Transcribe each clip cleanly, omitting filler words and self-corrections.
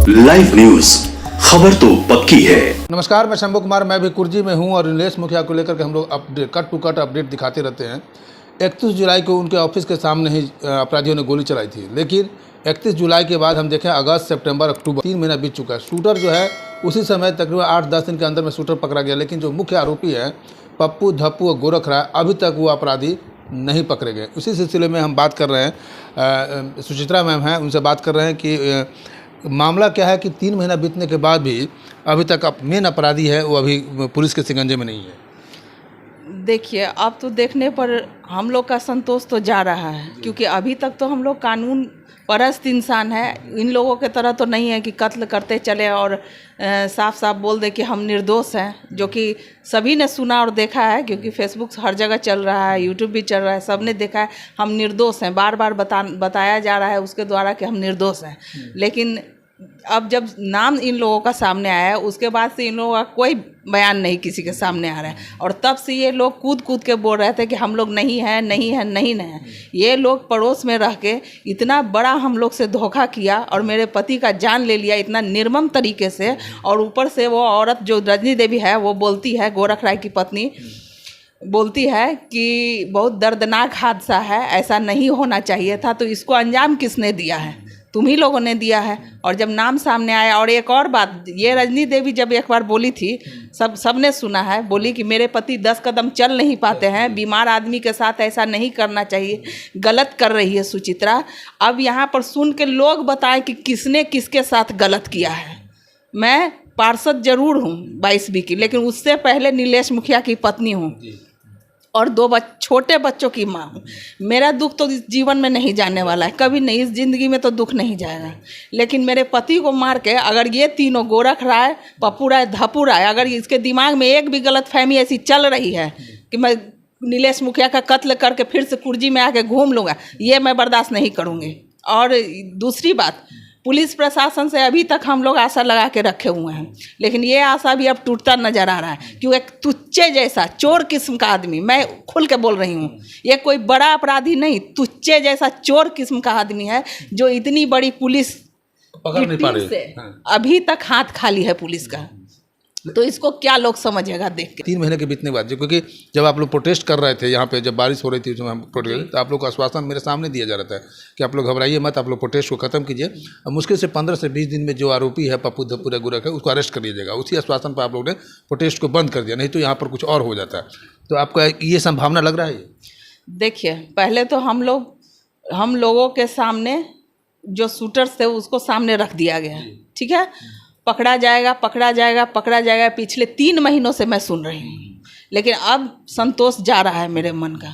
Live news, खबर तो पक्की है। नमस्कार, मैं शंभू कुमार, मैं भी कुर्जी में हूं और नीलेश मुखिया को लेकर के हम लोग कट टू कट अपडेट दिखाते रहते हैं। 31 जुलाई को उनके ऑफिस के सामने ही अपराधियों ने गोली चलाई थी, लेकिन 31 जुलाई के बाद हम देखें अगस्त, सितंबर, अक्टूबर 3 महीना बीत चुका है। शूटर जो है उसी समय तकरीबन 8-10 दिन के अंदर में शूटर पकड़ा गया, लेकिन जो मुख्य आरोपी है पप्पू, धप्पू और गोरख राय, अभी तक वो अपराधी नहीं पकड़े गए। उसी सिलसिले में हम बात कर रहे हैं, सुचित्रा मैम हैं, उनसे बात कर रहे हैं कि मामला क्या है कि 3 महीना बीतने के बाद भी अभी तक मेन अपराधी है वो अभी पुलिस के शिकंजे में नहीं है। देखिए, अब तो देखने पर हम लोग का संतोष तो जा रहा है, क्योंकि अभी तक तो हम लोग कानून परस्त इंसान है। इन लोगों के तरह तो नहीं है कि कत्ल करते चले और साफ साफ बोल दे कि हम निर्दोष हैं, जो कि सभी ने सुना और देखा है, क्योंकि फेसबुक हर जगह चल रहा है, यूट्यूब भी चल रहा है, सब ने देखा है हम निर्दोष हैं। बार बार बताया जा रहा है उसके द्वारा कि हम निर्दोष हैं। लेकिन अब जब नाम इन लोगों का सामने आया है, उसके बाद से इन लोगों का कोई बयान नहीं किसी के सामने आ रहा है, और तब से ये लोग कूद कूद के बोल रहे थे कि हम लोग नहीं हैं, नहीं हैं, नहीं हैं। ये लोग पड़ोस में रह के इतना बड़ा हम लोग से धोखा किया और मेरे पति का जान ले लिया इतना निर्मम तरीके से। और ऊपर से वो औरत जो रजनी देवी है, वो बोलती है, गोरख राय की पत्नी बोलती है कि बहुत दर्दनाक हादसा है, ऐसा नहीं होना चाहिए था। तो इसको अंजाम किसने दिया है? तुम ही लोगों ने दिया है। और जब नाम सामने आया, और एक और बात, ये रजनी देवी जब एक बार बोली थी, सबने सुना है, बोली कि मेरे पति 10 कदम चल नहीं पाते हैं, बीमार आदमी के साथ ऐसा नहीं करना चाहिए, गलत कर रही है सुचित्रा। अब यहाँ पर सुन के लोग बताएं कि किसने किसके साथ गलत किया है। मैं पार्षद जरूर हूँ 22B की, लेकिन उससे पहले नीलेश मुखिया की पत्नी हूँ और 2 छोटे बच्चों की माँ हूँ। मेरा दुख तो इस जीवन में नहीं जाने वाला है, कभी नहीं, इस ज़िंदगी में तो दुख नहीं जाएगा। लेकिन मेरे पति को मार के अगर ये तीनों, गोरख राय, पप्पू राय, धप्पू राय, अगर इसके दिमाग में एक भी गलतफहमी ऐसी चल रही है कि मैं नीलेश मुखिया का कत्ल करके फिर से कुर्जी में आके घूम लूँगा, ये मैं बर्दाश्त नहीं करूँगी। और दूसरी बात, पुलिस प्रशासन से अभी तक हम लोग आशा लगा के रखे हुए हैं, लेकिन ये आशा भी अब टूटता नजर आ रहा है। क्यों? एक तुच्चे जैसा चोर किस्म का आदमी, मैं खुल के बोल रही हूँ, ये कोई बड़ा अपराधी नहीं, तुच्चे जैसा चोर किस्म का आदमी है, जो इतनी बड़ी पुलिस पकड़ नहीं पा रही से अभी तक हाथ खाली है पुलिस का। तो इसको क्या लोग समझेगा देख के। 3 महीने के बीतने के बाद, क्योंकि जब आप लोग प्रोटेस्ट कर रहे थे यहाँ पे, जब बारिश हो रही थी, हम प्रोटेस्ट, तो आप लोग को आश्वासन मेरे सामने दिया जा रहा था कि आप लोग घबराइए मत, आप लोग प्रोटेस्ट को खत्म कीजिए, और मुश्किल से 15 से 20 दिन में जो आरोपी है पप्पू, धप्पू, गोरख है, उसको अरेस्ट कर लिया जाएगा। उसी आश्वासन पर आप लोग ने प्रोटेस्ट को बंद कर दिया, नहीं तो यहाँ पर कुछ और हो जाता है। तो आपका ये संभावना लग रहा है? देखिए, पहले तो हम लोगों के सामने जो शूटर्स थे उसको सामने रख दिया गया, ठीक है, पकड़ा जाएगा, पकड़ा जाएगा, पकड़ा जाएगा। पिछले 3 महीनों से मैं सुन रही हूँ, लेकिन अब संतोष जा रहा है मेरे मन का,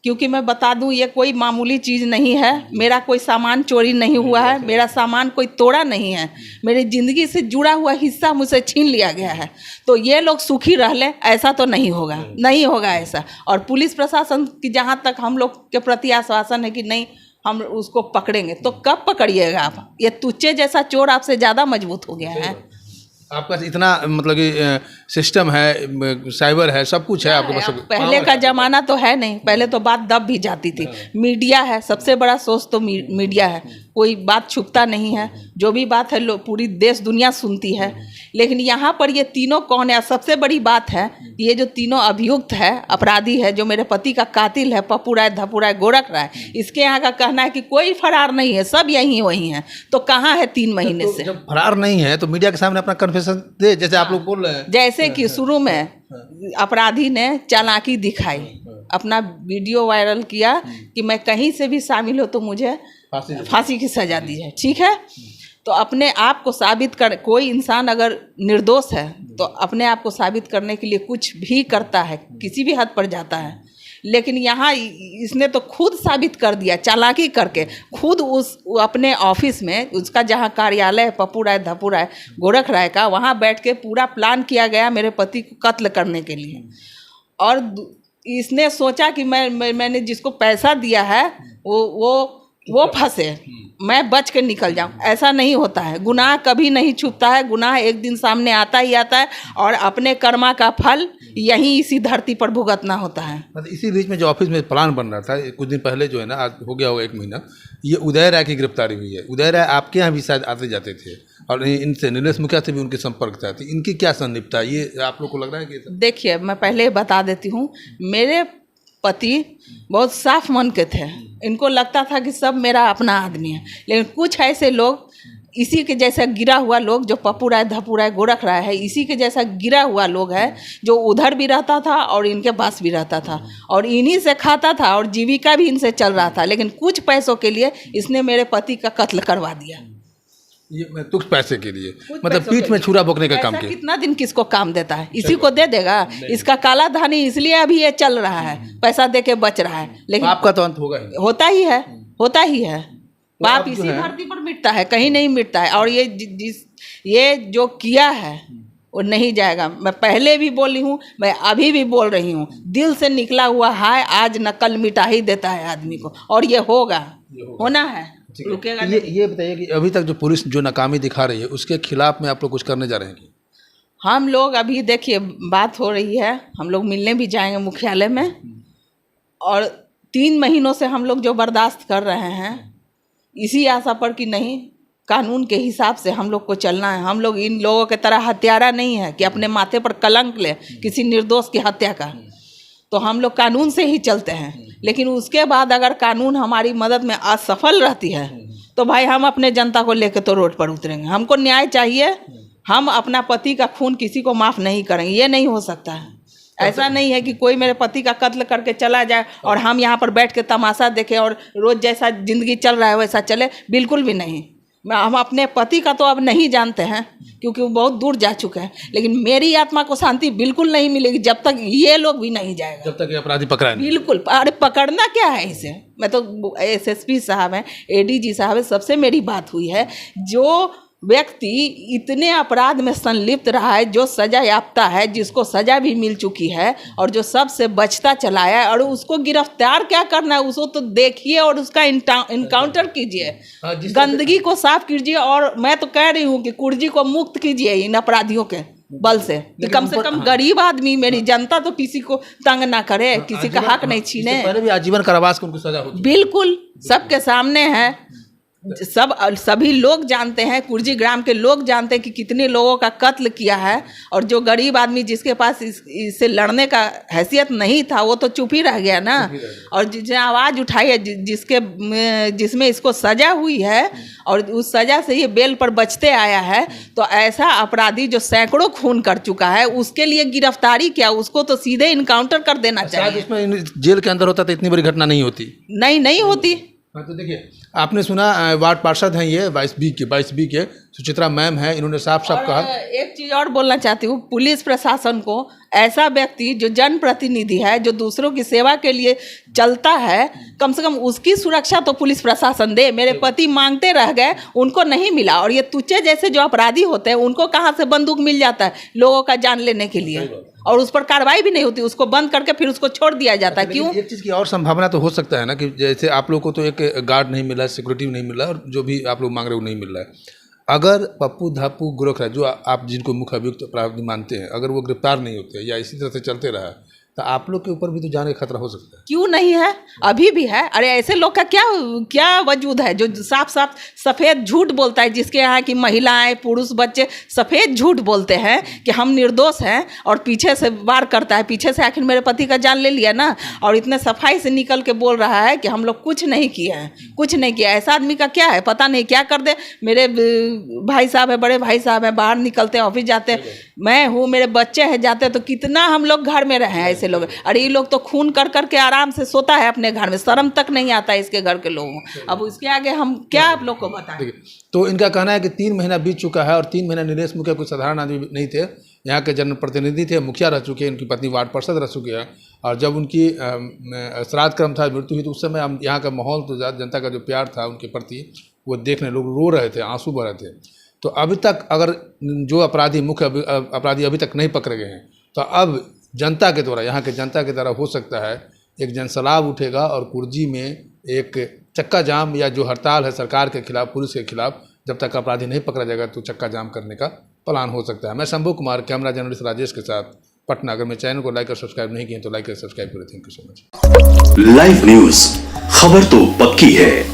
क्योंकि मैं बता दूँ, ये कोई मामूली चीज़ नहीं है। मेरा कोई सामान चोरी नहीं हुआ है, मेरा सामान कोई तोड़ा नहीं है, मेरी ज़िंदगी से जुड़ा हुआ हिस्सा मुझसे छीन लिया गया है। तो ये लोग सुखी रह लें, ऐसा तो नहीं होगा, नहीं होगा ऐसा। और पुलिस प्रशासन की जहाँ तक हम लोग के प्रति आश्वासन है कि नहीं, हम उसको पकड़ेंगे, तो कब पकड़िएगा आप? ये तुच्चे जैसा चोर आपसे ज़्यादा मजबूत हो गया है। आपका इतना मतलब कि सिस्टम है, साइबर है, सब कुछ है आपके पास। पहले का जमाना तो है नहीं, पहले तो बात दब भी जाती थी। मीडिया है, सबसे बड़ा सोर्स तो मीडिया है, कोई बात छुपता नहीं है, जो भी बात है पूरी देश दुनिया सुनती है। लेकिन यहाँ पर ये तीनों कौन है? सबसे बड़ी बात है, ये जो तीनों अभियुक्त है, अपराधी है, जो मेरे पति का कातिल है, पप्पू राय, धप्पू राय, गोरख राय, इसके यहाँ का कहना है कि कोई फरार नहीं है, सब यहीं वहीं है। तो कहाँ है 3 महीने से? जब फरार नहीं है तो मीडिया के सामने अपना कन्फेशन दे, जैसे आप लोग बोल रहे हैं। जैसे कि शुरू में अपराधी ने चालाकी दिखाई, अपना वीडियो वायरल किया कि मैं कहीं से भी शामिल हो तो मुझे फांसी की सजा दी है, ठीक है। तो अपने आप को साबित कर, कोई इंसान अगर निर्दोष है तो अपने आप को साबित करने के लिए कुछ भी करता है, किसी भी हद पर जाता है। लेकिन यहाँ इसने तो खुद साबित कर दिया, चालाकी करके खुद अपने ऑफिस में, उसका जहाँ कार्यालय है पप्पू राय, धप्पू राय, गोरख राय का, वहाँ बैठ के पूरा प्लान किया गया मेरे पति को कत्ल करने के लिए। और इसने सोचा कि मैंने जिसको पैसा दिया है वो फंसे, मैं बच के निकल जाऊं। ऐसा नहीं होता है, गुनाह कभी नहीं छुपता है, गुनाह एक दिन सामने आता ही आता है, और अपने कर्मा का फल यहीं इसी धरती पर भुगतना होता है। मतलब इसी बीच में जो ऑफिस में प्लान बन रहा था कुछ दिन पहले, जो है ना, आज हो गया होगा 1 महीना, ये उदय राय की गिरफ्तारी हुई है। उदय राय आपके यहाँ भी शायद आते जाते थे, और इनसे नीलेश मुखिया से भी उनके संपर्क था, तो इनकी क्या संलिप्तता है, ये आप लोग को लग रहा है कि? देखिए, मैं पहले बता देती हूँ, मेरे पति बहुत साफ मन के थे। इनको लगता था कि सब मेरा अपना आदमी है, लेकिन कुछ ऐसे लोग इसी के जैसा गिरा हुआ लोग, जो पप्पू राय, धप्पू राय, गोरख राय है, इसी के जैसा गिरा हुआ लोग है, जो उधर भी रहता था और इनके पास भी रहता था और इन्हीं से खाता था और जीविका भी इनसे चल रहा था। लेकिन कुछ पैसों के लिए इसने मेरे पति का कत्ल करवा दिया। ये तुच्छ पैसे के लिए, मतलब पीठ में छुरा भोंकने का काम किया। कितना दिन किसको काम देता है, इसी को दे देगा। इसका काला धानी इसलिए अभी ये चल रहा है, पैसा दे के बच रहा है, लेकिन आपका तो अंत होगा ही, होता ही है, होता ही है। तो पाप इसी धरती पर मिटता है, कहीं नहीं मिटता है। और ये जो किया है वो नहीं जाएगा। मैं पहले भी बोली हूँ, मैं अभी भी बोल रही हूँ, दिल से निकला हुआ है, आज न कल मिटा ही देता है आदमी को, और ये होगा, होना है, रुकेगा नहीं। ये बताइए कि अभी तक जो पुलिस जो नाकामी दिखा रही है, उसके खिलाफ में आप लोग कुछ करने जा रहे हैं? हम लोग अभी देखिए, बात हो रही है, हम लोग मिलने भी जाएंगे मुख्यालय में, और 3 महीनों से हम लोग जो बर्दाश्त कर रहे हैं, इसी आशा पर कि नहीं, कानून के हिसाब से हम लोग को चलना है। हम लोग इन लोगों के तरह हत्यारा नहीं है कि अपने माथे पर कलंक ले किसी निर्दोष की हत्या का। तो हम लोग कानून से ही चलते हैं, लेकिन उसके बाद अगर कानून हमारी मदद में असफल रहती है तो भाई हम अपने जनता को लेकर तो रोड पर उतरेंगे। हमको न्याय चाहिए, हम अपना पति का खून किसी को माफ़ नहीं करेंगे, ये नहीं हो सकता है। ऐसा नहीं है कि कोई मेरे पति का कत्ल करके चला जाए और हम यहाँ पर बैठ के तमाशा देखें और रोज़ जैसा ज़िंदगी चल रहा है वैसा चले, बिल्कुल भी नहीं। हम अपने पति का तो अब नहीं जानते हैं क्योंकि वो बहुत दूर जा चुके हैं, लेकिन मेरी आत्मा को शांति बिल्कुल नहीं मिलेगी जब तक ये लोग भी नहीं जाएगा, जब तक ये अपराधी पकड़ा नहीं। बिल्कुल। अरे पकड़ना क्या है इसे, मैं तो SSP साहब हैं, ADG साहब है, सबसे मेरी बात हुई है। जो व्यक्ति इतने अपराध में संलिप्त रहा है, जो सजा याफ्ता है, जिसको सजा भी मिल चुकी है और जो सबसे बचता चला है, और उसको गिरफ्तार क्या करना है, उसको तो देखिए और उसका इनकाउंटर कीजिए, गंदगी को साफ कीजिए। और मैं तो कह रही हूँ कि कुर्जी को मुक्त कीजिए इन अपराधियों के बल से, कि कम से कम गरीब आदमी, मेरी जनता तो किसी को तंग ना करे, किसी का हक नहीं छीने। पहले भी आजीवन कारावास को उनको सजा होती, बिल्कुल सबके सामने है, सभी लोग जानते हैं, कुर्जी ग्राम के लोग जानते हैं कि कितने लोगों का कत्ल किया है। और जो गरीब आदमी जिसके पास इससे लड़ने का हैसियत नहीं था, वो तो चुप ही रह गया ना। और जिसने आवाज़ उठाई है, जिसमें इसको सजा हुई है और उस सजा से ये बेल पर बचते आया है, तो ऐसा अपराधी जो सैकड़ों खून कर चुका है, उसके लिए गिरफ्तारी क्या, उसको तो सीधे इनकाउंटर कर देना चाहिए। इसमें जेल के अंदर होता तो इतनी बड़ी घटना नहीं होती, नहीं होती। हाँ, तो देखिए, आपने सुना वार्ड पार्षद हैं ये 22B के सुचित्रा मैम है, इन्होंने साफ कहा। एक चीज़ और बोलना चाहती हूँ, पुलिस प्रशासन को, ऐसा व्यक्ति जो जनप्रतिनिधि है, जो दूसरों की सेवा के लिए चलता है, कम से कम उसकी सुरक्षा तो पुलिस प्रशासन दे। मेरे पति मांगते रह गए, उनको नहीं मिला, और ये तुच्चे जैसे जो अपराधी होते हैं, उनको कहाँ से बंदूक मिल जाता है लोगों का जान लेने के लिए, और उस पर कार्रवाई भी नहीं होती, उसको बंद करके फिर उसको छोड़ दिया जाता है। क्यों? एक चीज़ की और संभावना तो हो सकता है ना, कि जैसे आप लोग को तो एक गार्ड नहीं मिला, सिक्योरिटी नहीं मिला, और जो भी आप लोग मांग रहे हो नहीं मिल रहा है। अगर पप्पू धापू गोरख राय, जो आप जिनको मुख्य अभियुक्त अपराधी मानते हैं, अगर वो गिरफ्तार नहीं होते या इसी तरह से चलते रहा, तो आप लोग के ऊपर भी तो जाने का खतरा हो सकता है। क्यों नहीं है, अभी भी है। अरे ऐसे लोग का क्या वजूद है जो साफ साफ सफ़ेद झूठ बोलता है, जिसके यहाँ की महिलाएं, पुरुष, बच्चे सफ़ेद झूठ बोलते हैं कि हम निर्दोष हैं, और पीछे से वार करता है, पीछे से आखिर मेरे पति का जान ले लिया ना, और इतने सफाई से निकल के बोल रहा है कि हम लोग कुछ नहीं किया है, कुछ नहीं किया। ऐसा आदमी का क्या है, पता नहीं क्या कर दे। मेरे भाई साहब है, बड़े भाई साहब हैं, बाहर निकलते हैं, ऑफिस जाते हैं, मैं हूँ, मेरे बच्चे हैं, जाते हैं, तो कितना हम लोग घर में रहे हैं ऐसे लोग। अरे ये लोग तो खून कर करके आराम से सोता है अपने घर में, शर्म तक नहीं आता है इसके घर के लोगों को। अब इसके आगे हम क्या आप लोग को बताएं। तो इनका कहना है कि 3 महीना बीत चुका है, और 3 महीना नीलेश मुखिया कोई साधारण आदमी नहीं थे, यहाँ के जनप्रतिनिधि थे, मुखिया रह चुके हैं, उनकी पत्नी वार्ड पार्षद रह चुकी है, और जब उनकी श्राद्ध क्रम था, मृत्यु हुई, तो उस समय हम यहाँ का माहौल, तो जनता का जो प्यार था उनके प्रति, वो देखने लोग रो रहे थे, आंसू बह रहे थे। तो अभी तक अगर जो अपराधी, मुख्य अपराधी अभी तक नहीं पकड़े गए हैं, तो अब जनता के द्वारा, यहाँ के जनता के द्वारा हो सकता है एक जनसलाब उठेगा, और कुर्जी में एक चक्का जाम या जो हड़ताल है सरकार के खिलाफ, पुलिस के खिलाफ, जब तक अपराधी नहीं पकड़ा जाएगा तो चक्का जाम करने का प्लान हो सकता है। मैं शंभू कुमार, कैमरा जर्नलिस्ट राजेश के साथ, पटना। अगर मेरे चैनल को लाइक और सब्सक्राइब नहीं किए तो लाइक और सब्सक्राइब करें। Thank you so much. Live news, खबर तो पक्की है।